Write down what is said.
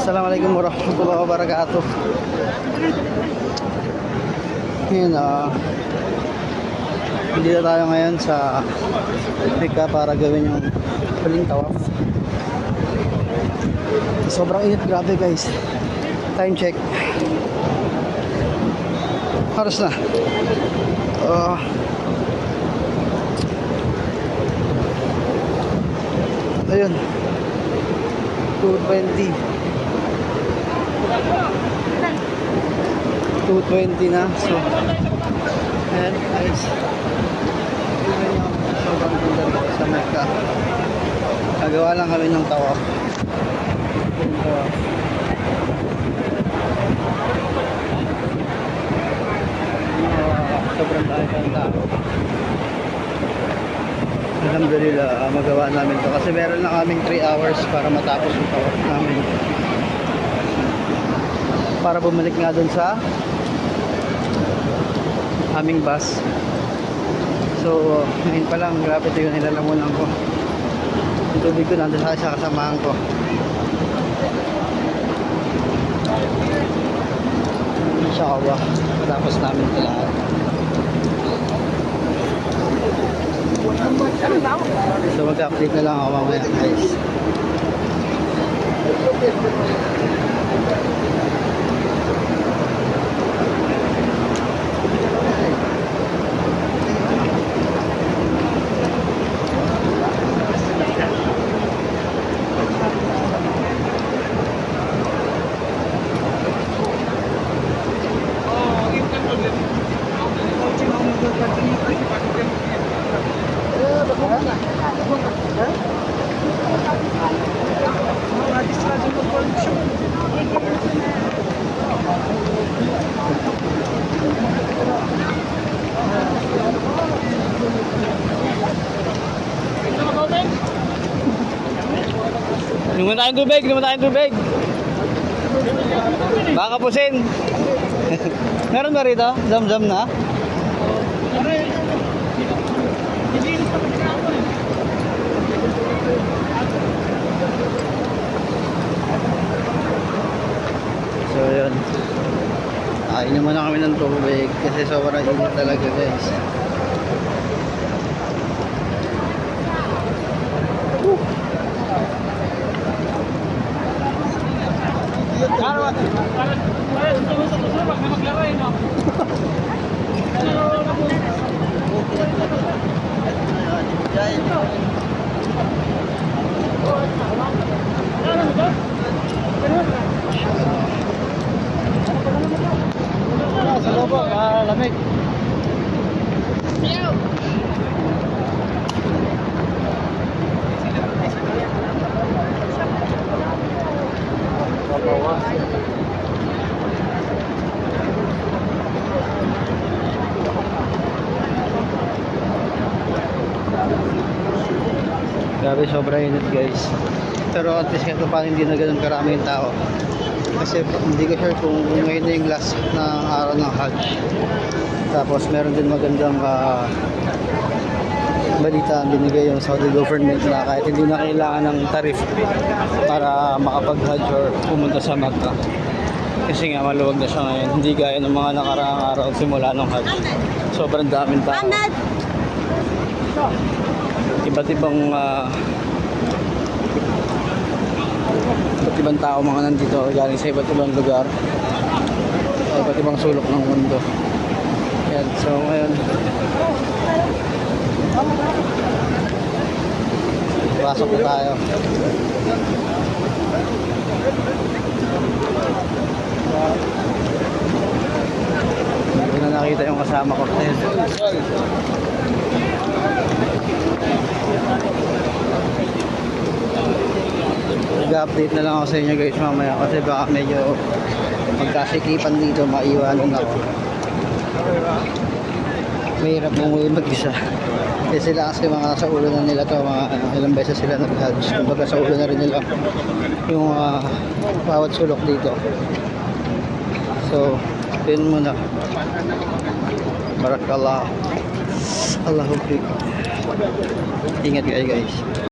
Assalamualaikum warahmatullahi wabarakatuh. Ngayon, dito tayo ngayon sa Mecca para gawin yung huling tawaf. Sobrang init, grabe guys. Time check. Haros na. Ayun. 2:20 na. So ayan guys, tingnan nyo, sobrang ganda dito sa Mecca. Nagawa lang kami ng tawaf. Sobrang dami ng tao. Alhamdulillah, magawa namin to kasi meron lang kaming 3 hours para matapos yung tawaf namin, para bumalik nga dun sa aming bus. So ngayon pa lang, grabe, ito yung nilalamunan ko. Yung tubig ko nandun sa kasamahan ko. Inshallah matapos namin ito lahat. So mag-update na lang ako mamaya guys. Inuman tayong tubig. Baka pusin. Meron ba rito? Zam-zam na? So yun, inom muna kami ng tubig kasi sobrang init talaga guys. Sa lobo, lamig. Grabe, sobrang init guys. Pero at least ito pa hindi na ganun karami yung tao. Kasi hindi ko sure kung ngayon na yung last na araw ng Hajj. Tapos meron din magandang balita ang binigay yung Saudi government na kahit hindi na kailangan ng tarif para makapag-Hajj or pumunta sa Makkah. Kasi nga maluwag na siya ngayon. Hindi gaya ng mga nakaraang araw simula ng Hajj. Sobrang daming tao. Iba't ibang tao mga nandito galing sa iba't ibang lugar, sa iba't ibang sulok ng mundo. Yan, so ngayon pasok na tayo. Hindi na nakita yung kasama ko. Nag-update na lang ako sa inyo guys mamaya kasi baka medyo magkasikipan dito, maiwanan ako. Mahirap umuwi mag-isa kasi sila kasi mga nasa ulo na nila to, mga ilang beses sila nag-Hajj, kumbaga sa ulo na rin nila yung bawat sulok dito. So yun muna. Barakallah. Allahu Akbar. Ingat kayo guys.